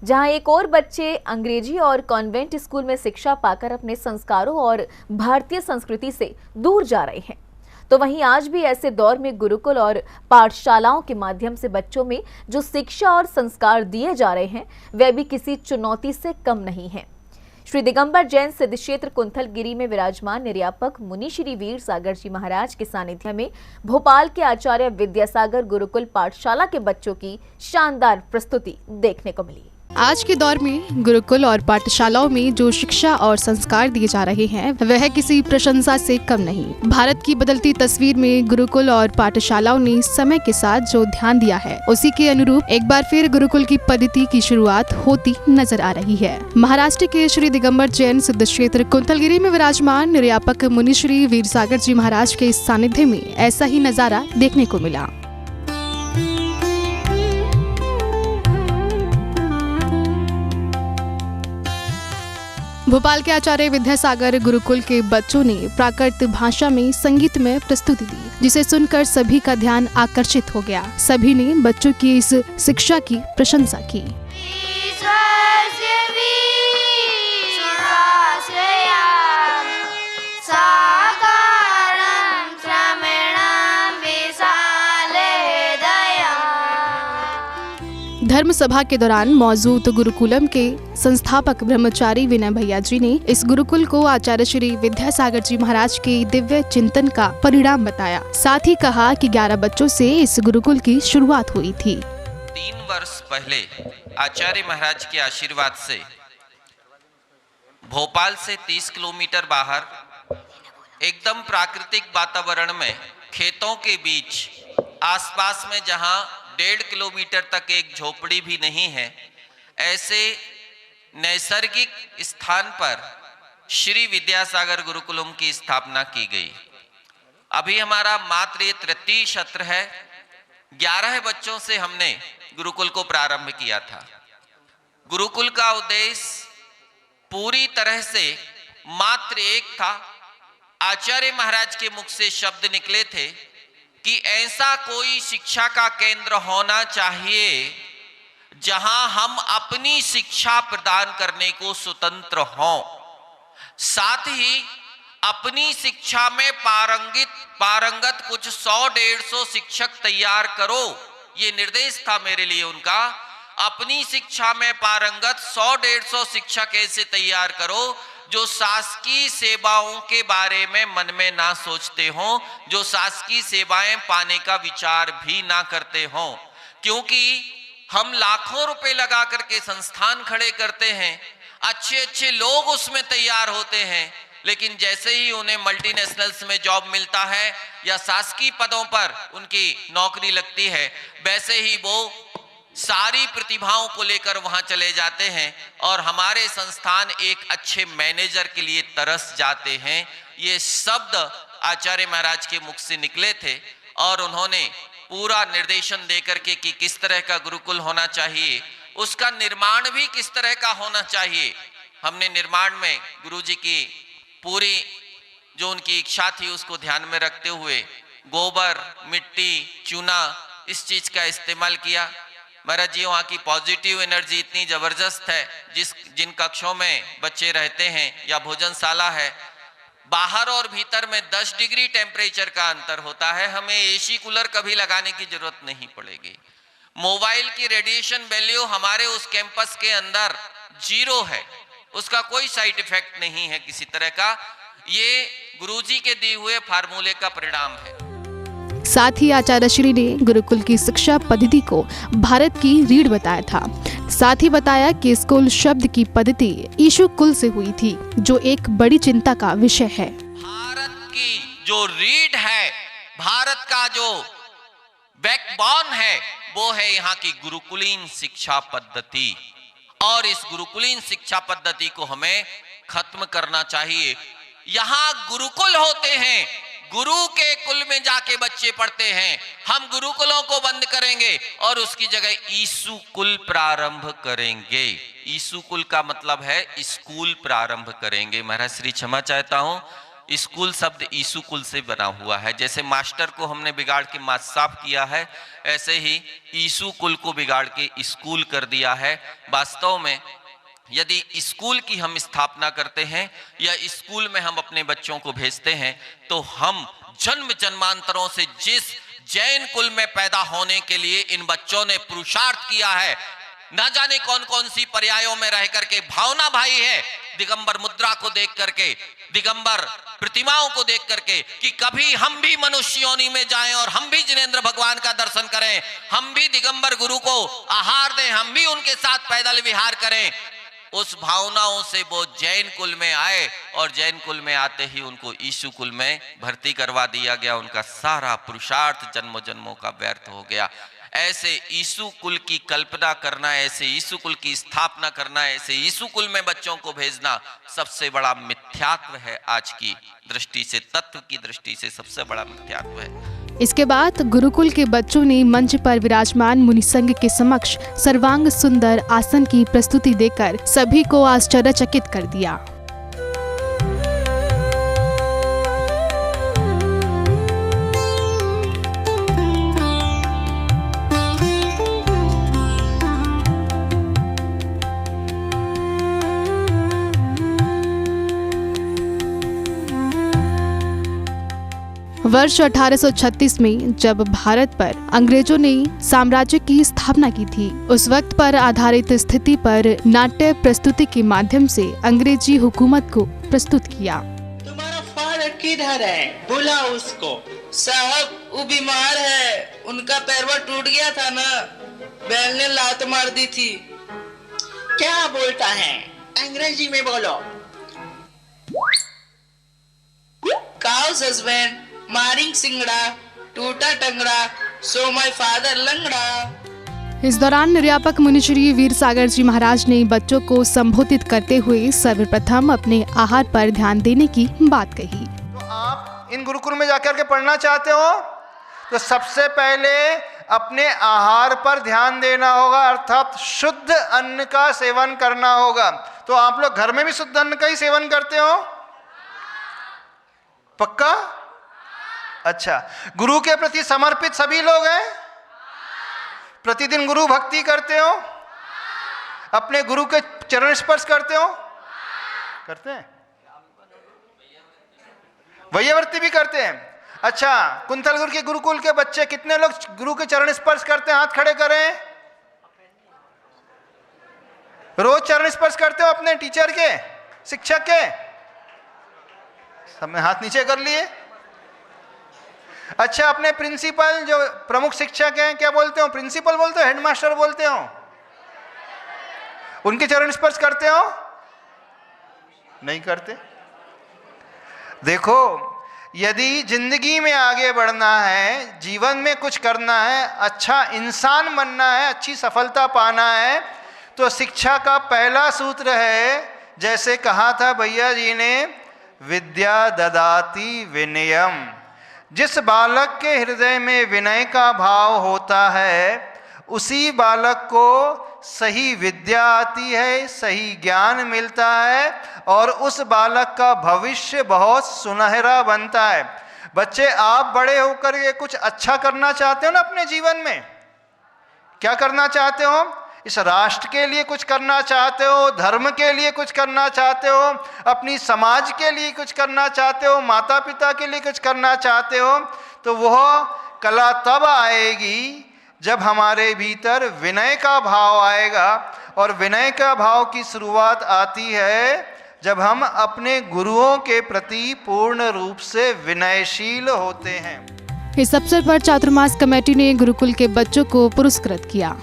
जहां एक और बच्चे अंग्रेजी और कॉन्वेंट स्कूल में शिक्षा पाकर अपने संस्कारों और भारतीय संस्कृति से दूर जा रहे हैं, तो वहीं आज भी ऐसे दौर में गुरुकुल और पाठशालाओं के माध्यम से बच्चों में जो शिक्षा और संस्कार दिए जा रहे हैं वे भी किसी चुनौती से कम नहीं हैं। श्री दिगंबर जैन सिद्ध क्षेत्र कुंथलगिरी में विराजमान निर्यापक मुनि श्री वीर सागर जी महाराज के सानिध्य में भोपाल के आचार्य विद्यासागर गुरुकुल पाठशाला के बच्चों की शानदार प्रस्तुति देखने को मिली। आज के दौर में गुरुकुल और पाठशालाओं में जो शिक्षा और संस्कार दिए जा रहे हैं वह किसी प्रशंसा से कम नहीं। भारत की बदलती तस्वीर में गुरुकुल और पाठशालाओं ने समय के साथ जो ध्यान दिया है उसी के अनुरूप एक बार फिर गुरुकुल की पद्धति की शुरुआत होती नजर आ रही है। महाराष्ट्र के श्री दिगंबर जैन सिद्ध क्षेत्र कुंथलगिरी में विराजमान निर्यापक मुनि श्री वीर सागर जी महाराज के सानिध्य में ऐसा ही नजारा देखने को मिला। भोपाल के आचार्य विद्यासागर गुरुकुल के बच्चों ने प्राकृत भाषा में संगीत में प्रस्तुति दी, जिसे सुनकर सभी का ध्यान आकर्षित हो गया। सभी ने बच्चों की इस शिक्षा की प्रशंसा की। धर्म सभा के दौरान मौजूद गुरुकुलम के संस्थापक ब्रह्मचारी विनय भैया जी ने इस गुरुकुल को आचार्य श्री विद्यासागर जी महाराज के दिव्य चिंतन का परिणाम बताया। साथ ही कहा कि 11 बच्चों से इस गुरुकुल की शुरुआत हुई थी। 3 वर्ष पहले आचार्य महाराज के आशीर्वाद से भोपाल से 30 किलोमीटर बाहर एकदम प्राकृतिक वातावरण में खेतों के बीच आसपास में जहां 1.5 किलोमीटर तक एक झोपड़ी भी नहीं है, ऐसे नैसर्गिक स्थान पर श्री विद्यासागर गुरुकुलम की स्थापना की गई। अभी हमारा मात्र ये तृतीय सत्र है। 11 बच्चों से हमने गुरुकुल को प्रारंभ किया था। गुरुकुल का उद्देश्य पूरी तरह से मात्र एक था। आचार्य महाराज के मुख से शब्द निकले थे कि ऐसा कोई शिक्षा का केंद्र होना चाहिए जहां हम अपनी शिक्षा प्रदान करने को स्वतंत्र हों, साथ ही अपनी शिक्षा में पारंगत कुछ 100-150 शिक्षक तैयार करो। ये निर्देश था मेरे लिए उनका। अपनी शिक्षा में पारंगत 100-150 शिक्षक ऐसे तैयार करो जो शासकीय सेवाओं के बारे में मन में ना सोचते हों, जो शासकीय सेवाएं पाने का विचार भी ना करते हों। क्योंकि हम लाखों रुपए लगा करके संस्थान खड़े करते हैं, अच्छे अच्छे लोग उसमें तैयार होते हैं, लेकिन जैसे ही उन्हें मल्टीनेशनल्स में जॉब मिलता है या शासकीय पदों पर उनकी नौकरी लगती है, वैसे ही वो सारी प्रतिभाओं को लेकर वहां चले जाते हैं और हमारे संस्थान एक अच्छे मैनेजर के लिए तरस जाते हैं। ये शब्द आचार्य महाराज के मुख से निकले थे और उन्होंने पूरा निर्देशन देकर के कि किस तरह का गुरुकुल होना चाहिए, उसका निर्माण भी किस तरह का होना चाहिए। हमने निर्माण में गुरुजी की पूरी जो उनकी इच्छा थी उसको ध्यान में रखते हुए गोबर, मिट्टी, चूना इस चीज का इस्तेमाल किया। महाराज जी वहाँ की पॉजिटिव एनर्जी इतनी जबरदस्त है, जिन कक्षों में बच्चे रहते हैं या भोजनशाला है, बाहर और भीतर में 10 डिग्री टेम्परेचर का अंतर होता है। हमें एसी कूलर कभी लगाने की जरूरत नहीं पड़ेगी। मोबाइल की रेडिएशन वैल्यू हमारे उस कैंपस के अंदर 0 है, उसका कोई साइड इफेक्ट नहीं है किसी तरह का। ये गुरुजी के दिए हुए फार्मूले का परिणाम है। साथ ही आचार्य श्री ने गुरुकुल की शिक्षा पद्धति को भारत की रीढ़ बताया था। साथ ही बताया कि स्कूल शब्द की पद्धति ईशु कुल से हुई थी, जो एक बड़ी चिंता का विषय है। भारत की जो रीढ़ है, भारत का जो बैकबोन है, वो है यहाँ की गुरुकुलीन शिक्षा पद्धति। और इस गुरुकुलीन शिक्षा पद्धति को हमें खत्म करना चाहिए। यहाँ गुरुकुल होते हैं, गुरु के कुल में जाके बच्चे पढ़ते हैं। हम गुरुकुलों को बंद करेंगे और उसकी जगह ईसु कुल प्रारंभ करेंगे। ईसु कुल का मतलब है स्कूल प्रारंभ करेंगे। महाराज श्री क्षमा चाहता हूं, स्कूल शब्द ईसु कुल से बना हुआ है। जैसे मास्टर को हमने बिगाड़ के माँ साफ किया है, ऐसे ही ईसु कुल को बिगाड़ के स्कूल कर दिया है। वास्तव में यदि स्कूल की हम स्थापना करते हैं या स्कूल में हम अपने बच्चों को भेजते हैं, तो हम जन्म जन्मांतरों से जिस जैन कुल में पैदा होने के लिए इन बच्चों ने पुरुषार्थ किया है, ना जाने कौन कौन सी पर्यायों में रह करके, भावना भाई है दिगंबर मुद्रा को देख करके, दिगंबर प्रतिमाओं को देख करके, कि कभी हम भी मनुष्य योनि में जाएं और हम भी जिनेंद्र भगवान का दर्शन करें, हम भी दिगंबर गुरु को आहार दें, हम भी उनके साथ पैदल विहार करें। उस भावनाओं से वो जैन कुल में आए और जैन कुल में आते ही उनको ईसु कुल में भर्ती करवा दिया गया। उनका सारा पुरुषार्थ जन्मों जन्मों का व्यर्थ हो गया। ऐसे ईसु कुल की कल्पना करना, ऐसे ईसु कुल की स्थापना करना, ऐसे ईसु कुल में बच्चों को भेजना सबसे बड़ा मिथ्यात्व है। आज की दृष्टि से, तत्व की दृष्टि से सबसे बड़ा मिथ्यात्व है। इसके बाद गुरुकुल के बच्चों ने मंच पर विराजमान मुनि संघ के समक्ष सर्वांग सुंदर आसन की प्रस्तुति देकर सभी को आश्चर्यचकित कर दिया। वर्ष 1836 में जब भारत पर अंग्रेजों ने साम्राज्य की स्थापना की थी, उस वक्त पर आधारित स्थिति पर नाट्य प्रस्तुति के माध्यम से अंग्रेजी हुकूमत को प्रस्तुत किया। तुम्हारा फादर किधर है? बुलाओ उसको। साहब वो बीमार है, उनका पैरवा टूट गया था ना, बैल ने लात मार दी थी। क्या बोलता है? अंग्रेजी में बोलो। काउस हस्बैंड मारिंग सिंगड़ा, टूटा टंगड़ा, सो माय फादर लंगड़ा। इस दौरान निर्यापक मुनिश्री वीर सागर जी महाराज ने बच्चों को संबोधित करते हुए सर्वप्रथम अपने आहार पर ध्यान देने की बात कही। तो आप इन गुरुकुल में जाकर के पढ़ना चाहते हो तो सबसे पहले अपने आहार पर ध्यान देना होगा, अर्थात शुद्ध अन्न का सेवन करना होगा। तो आप लोग घर में भी शुद्ध अन्न का ही सेवन करते हो? पक्का? अच्छा, गुरु के प्रति समर्पित सभी लोग हैं? प्रतिदिन गुरु भक्ति करते हो? अपने गुरु के चरण स्पर्श करते हो? करते हैं? वैयावर्ती भी करते हैं? अच्छा, कुंथलगुरु के गुरुकुल के बच्चे कितने लोग गुरु के चरण स्पर्श करते हैं? हाथ खड़े करें। रोज चरण स्पर्श करते हो अपने टीचर के, शिक्षक के? सबने हाथ नीचे कर लिए। अच्छा, अपने प्रिंसिपल जो प्रमुख शिक्षक हैं, क्या बोलते हो? प्रिंसिपल बोलते हो, हेडमास्टर बोलते हो? उनके चरण स्पर्श करते हो? नहीं करते। देखो, यदि जिंदगी में आगे बढ़ना है, जीवन में कुछ करना है, अच्छा इंसान बनना है, अच्छी सफलता पाना है, तो शिक्षा का पहला सूत्र है, जैसे कहा था भैया जी ने, विद्या ददाति विनयम। जिस बालक के हृदय में विनय का भाव होता है, उसी बालक को सही विद्या आती है, सही ज्ञान मिलता है और उस बालक का भविष्य बहुत सुनहरा बनता है। बच्चे, आप बड़े होकर के कुछ अच्छा करना चाहते हो ना अपने जीवन में? क्या करना चाहते हो? इस राष्ट्र के लिए कुछ करना चाहते हो, धर्म के लिए कुछ करना चाहते हो, अपनी समाज के लिए कुछ करना चाहते हो, माता पिता के लिए कुछ करना चाहते हो, तो वह कला तब आएगी जब हमारे भीतर विनय का भाव आएगा। और विनय का भाव की शुरुआत आती है जब हम अपने गुरुओं के प्रति पूर्ण रूप से विनयशील होते हैं। इस अवसर पर चातुर्मास कमेटी ने गुरुकुल के बच्चों को पुरस्कृत किया।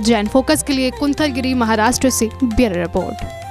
जैन फोकस के लिए कुंथलगिरी, महाराष्ट्र से ब्यूरो रिपोर्ट।